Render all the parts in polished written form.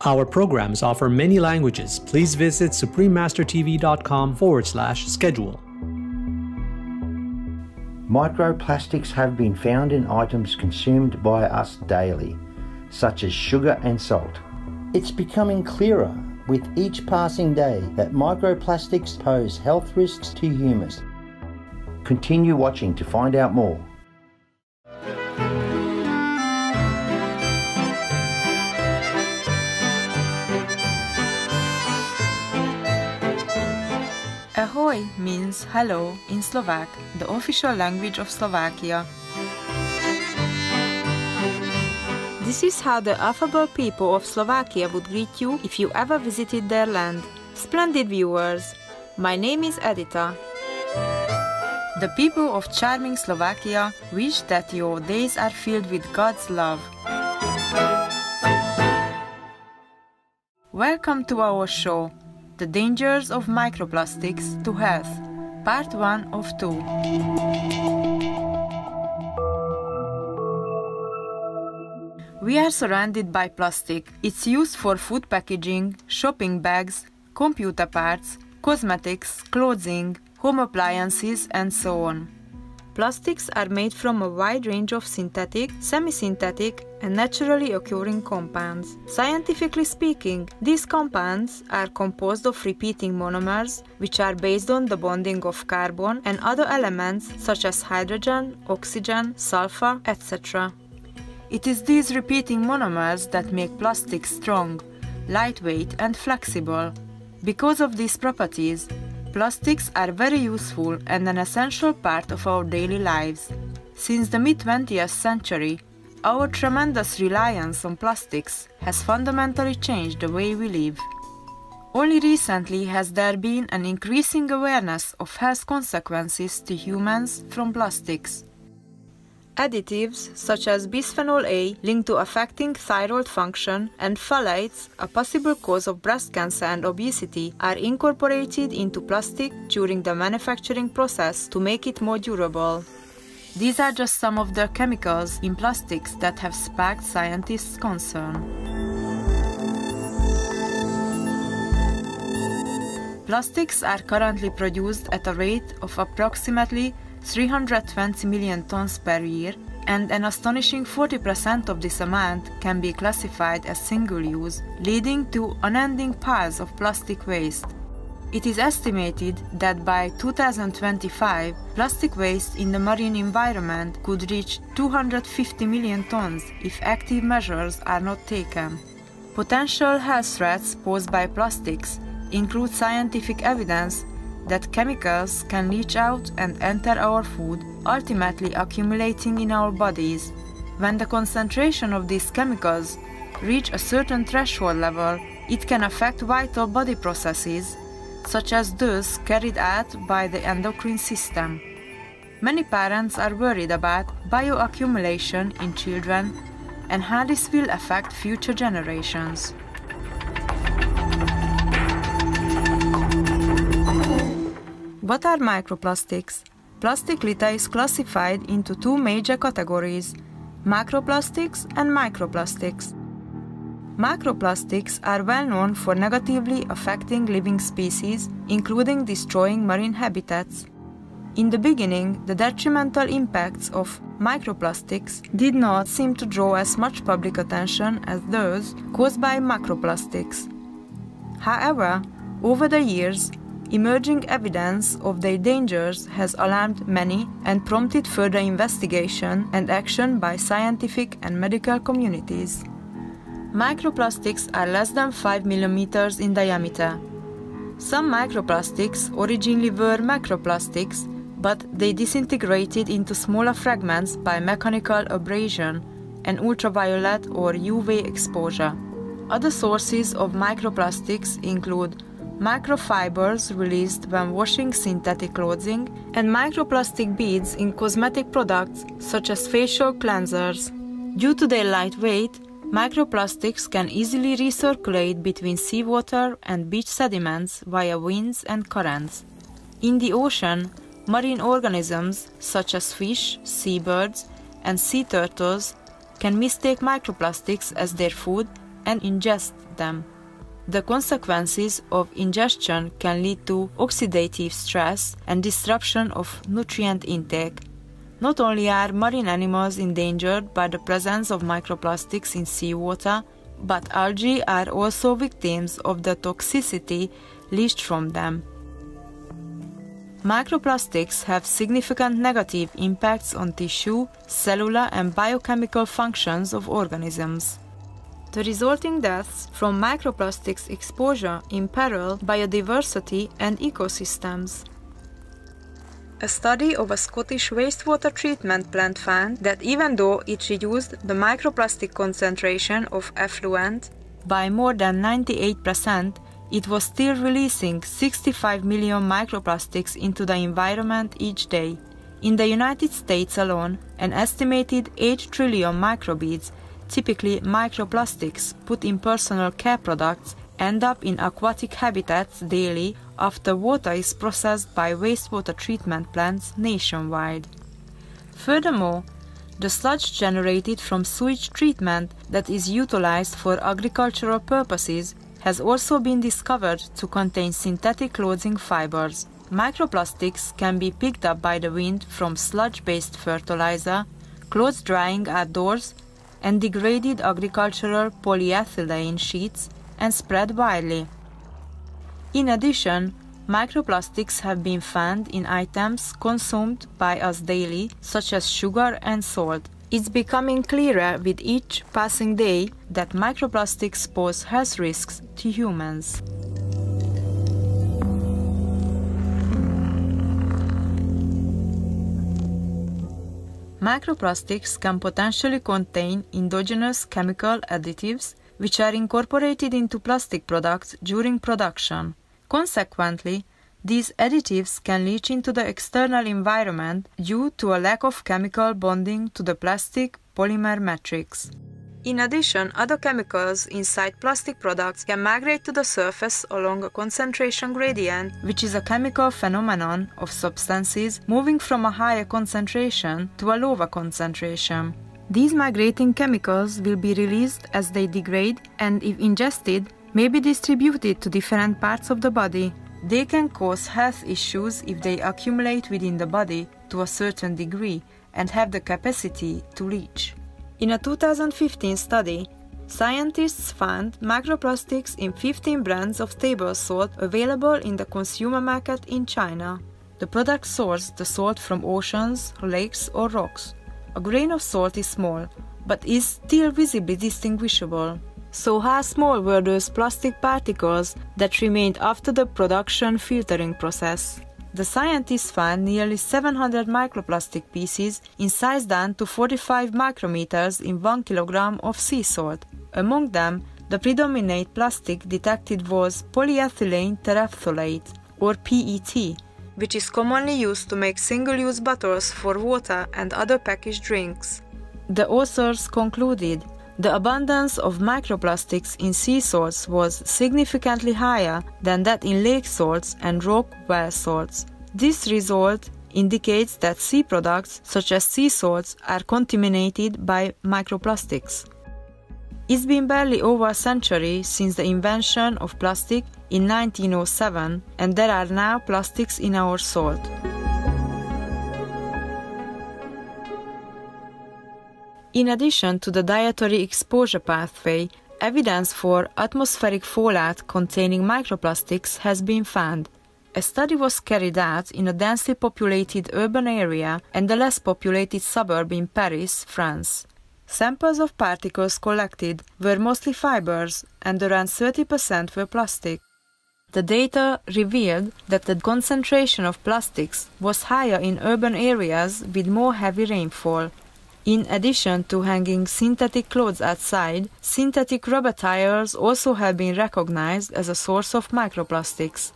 Our programs offer many languages. Please visit suprememastertv.com/schedule. Microplastics have been found in items consumed by us daily, such as sugar and salt. It's becoming clearer with each passing day that microplastics pose health risks to humans. Continue watching to find out more. Ahoy means hello in Slovak, the official language of Slovakia. This is how the affable people of Slovakia would greet you if you ever visited their land. Splendid viewers, my name is Edita. The people of charming Slovakia wish that your days are filled with God's love. Welcome to our show, The Dangers of Microplastics to Health, Part 1 of 2. We are surrounded by plastic. It's used for food packaging, shopping bags, computer parts, cosmetics, clothing, home appliances, and so on. Plastics are made from a wide range of synthetic, semi-synthetic, and naturally occurring compounds. Scientifically speaking, these compounds are composed of repeating monomers, which are based on the bonding of carbon and other elements such as hydrogen, oxygen, sulfur, etc. It is these repeating monomers that make plastics strong, lightweight, and flexible. Because of these properties, plastics are very useful and an essential part of our daily lives. Since the mid-20th century, our tremendous reliance on plastics has fundamentally changed the way we live. Only recently has there been an increasing awareness of health consequences to humans from plastics. Additives such as bisphenol A linked to affecting thyroid function and phthalates, a possible cause of breast cancer and obesity, are incorporated into plastic during the manufacturing process to make it more durable. These are just some of the chemicals in plastics that have sparked scientists' concern. Plastics are currently produced at a rate of approximately 320 million tons per year, and an astonishing 40% of this amount can be classified as single-use, leading to unending piles of plastic waste. It is estimated that by 2025, plastic waste in the marine environment could reach 250 million tons if active measures are not taken. Potential health threats posed by plastics include scientific evidence that chemicals can leach out and enter our food, ultimately accumulating in our bodies. When the concentration of these chemicals reach a certain threshold level, it can affect vital body processes, such as those carried out by the endocrine system. Many parents are worried about bioaccumulation in children and how this will affect future generations. What are microplastics? Plastic litter is classified into two major categories: macroplastics and microplastics. Macroplastics are well known for negatively affecting living species, including destroying marine habitats. In the beginning, the detrimental impacts of microplastics did not seem to draw as much public attention as those caused by macroplastics. However, over the years, emerging evidence of their dangers has alarmed many and prompted further investigation and action by scientific and medical communities. Microplastics are less than 5 millimeters in diameter. Some microplastics originally were macroplastics, but they disintegrated into smaller fragments by mechanical abrasion and ultraviolet or UV exposure. Other sources of microplastics include microfibers released when washing synthetic clothing, and microplastic beads in cosmetic products such as facial cleansers. Due to their light weight, microplastics can easily recirculate between seawater and beach sediments via winds and currents. In the ocean, marine organisms such as fish, seabirds, and sea turtles can mistake microplastics as their food and ingest them. The consequences of ingestion can lead to oxidative stress and disruption of nutrient intake. Not only are marine animals endangered by the presence of microplastics in seawater, but algae are also victims of the toxicity leached from them. Microplastics have significant negative impacts on tissue, cellular and biochemical functions of organisms. The resulting deaths from microplastics exposure imperil biodiversity and ecosystems. A study of a Scottish wastewater treatment plant found that even though it reduced the microplastic concentration of effluent by more than 98%, it was still releasing 65 million microplastics into the environment each day. In the United States alone, an estimated 8 trillion microbeads, typically microplastics put in personal care products, end up in aquatic habitats daily after water is processed by wastewater treatment plants nationwide. Furthermore, the sludge generated from sewage treatment that is utilized for agricultural purposes has also been discovered to contain synthetic clothing fibers. Microplastics can be picked up by the wind from sludge-based fertilizer, clothes drying outdoors, and degraded agricultural polyethylene sheets, and spread widely. In addition, microplastics have been found in items consumed by us daily, such as sugar and salt. It's becoming clearer with each passing day that microplastics pose health risks to humans. Microplastics can potentially contain endogenous chemical additives which are incorporated into plastic products during production. Consequently, these additives can leach into the external environment due to a lack of chemical bonding to the plastic polymer matrix. In addition, other chemicals inside plastic products can migrate to the surface along a concentration gradient, which is a chemical phenomenon of substances moving from a higher concentration to a lower concentration. These migrating chemicals will be released as they degrade and, if ingested, may be distributed to different parts of the body. They can cause health issues if they accumulate within the body to a certain degree and have the capacity to leach. In a 2015 study, scientists found microplastics in 15 brands of table salt available in the consumer market in China. The product sourced the salt from oceans, lakes, or rocks. A grain of salt is small, but is still visibly distinguishable. So how small were those plastic particles that remained after the production filtering process? The scientists found nearly 700 microplastic pieces in size down to 45 micrometers in 1 kilogram of sea salt. Among them, the predominant plastic detected was polyethylene terephthalate, or PET, which is commonly used to make single-use bottles for water and other packaged drinks. The authors concluded the abundance of microplastics in sea salts was significantly higher than that in lake salts and rock well salts. This result indicates that sea products such as sea salts are contaminated by microplastics. It's been barely over a century since the invention of plastic in 1907, and there are now plastics in our salt. In addition to the dietary exposure pathway, evidence for atmospheric fallout containing microplastics has been found. A study was carried out in a densely populated urban area and a less populated suburb in Paris, France. Samples of particles collected were mostly fibers, and around 30% were plastic. The data revealed that the concentration of plastics was higher in urban areas with more heavy rainfall. In addition to hanging synthetic clothes outside, synthetic rubber tires also have been recognized as a source of microplastics.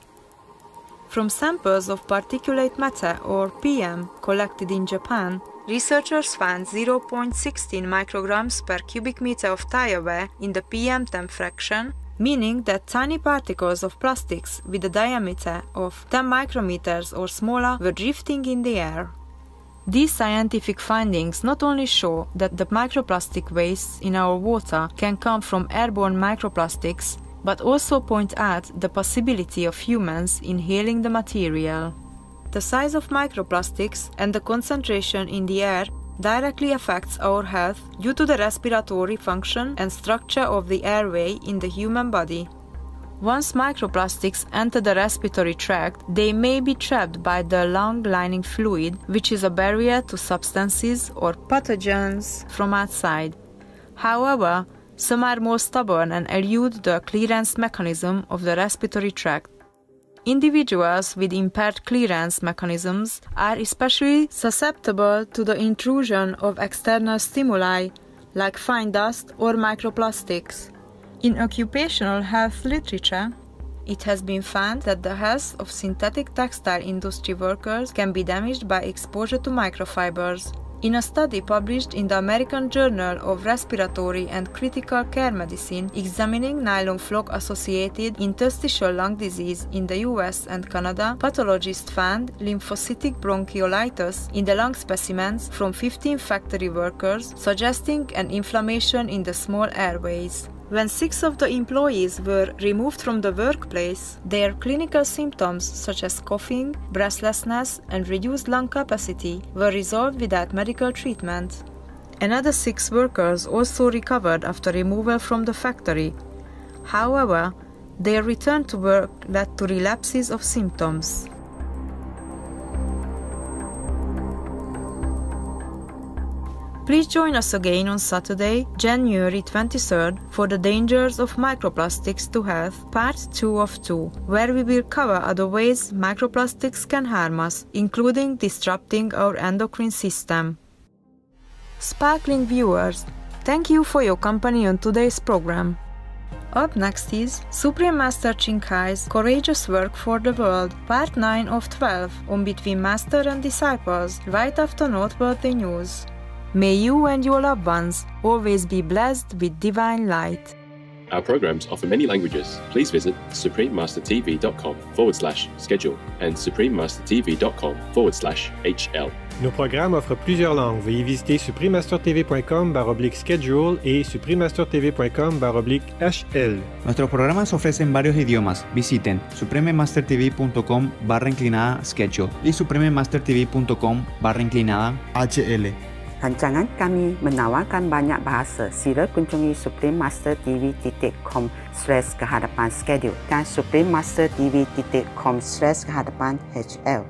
From samples of particulate matter, or PM, collected in Japan, researchers found 0.16 micrograms per cubic meter of tire wear in the PM10 fraction, meaning that tiny particles of plastics with a diameter of 10 micrometers or smaller were drifting in the air. These scientific findings not only show that the microplastic wastes in our water can come from airborne microplastics, but also point out the possibility of humans inhaling the material. The size of microplastics and the concentration in the air directly affects our health due to the respiratory function and structure of the airway in the human body. Once microplastics enter the respiratory tract, they may be trapped by the lung lining fluid, which is a barrier to substances or pathogens from outside. However, some are more stubborn and elude the clearance mechanism of the respiratory tract. Individuals with impaired clearance mechanisms are especially susceptible to the intrusion of external stimuli like fine dust or microplastics. In occupational health literature, it has been found that the health of synthetic textile industry workers can be damaged by exposure to microfibers. In a study published in the American Journal of Respiratory and Critical Care Medicine examining nylon floc-associated interstitial lung disease in the US and Canada, pathologists found lymphocytic bronchiolitis in the lung specimens from 15 factory workers, suggesting an inflammation in the small airways. When 6 of the employees were removed from the workplace, their clinical symptoms such as coughing, breathlessness, and reduced lung capacity were resolved without medical treatment. Another 6 workers also recovered after removal from the factory. However, their return to work led to relapses of symptoms. Please join us again on Saturday, January 23rd for the Dangers of Microplastics to Health, Part 2 of 2, where we will cover other ways microplastics can harm us, including disrupting our endocrine system. Sparkling viewers, thank you for your company on today's program. Up next is Supreme Master Ching Hai's Courageous Work for the World, Part 9 of 12 on Between Master and Disciples, right after noteworthy news. May you and your loved ones always be blessed with divine light. Our programs offer many languages. Please visit suprememastertv.com/schedule and suprememastertv.com/HL. Nos programmes offrent plusieurs langues. Veuillez visiter suprememastertv.com/schedule et suprememastertv.com/HL. Nuestros programas ofrecen varios idiomas. Visiten suprememastertv.com/schedule y suprememastertv.com/HL. Rancangan kami menawarkan banyak bahasa. Sila kunjungi suprememastertv.com/kehadapan schedule dan suprememastertv.com/kehadapan HL.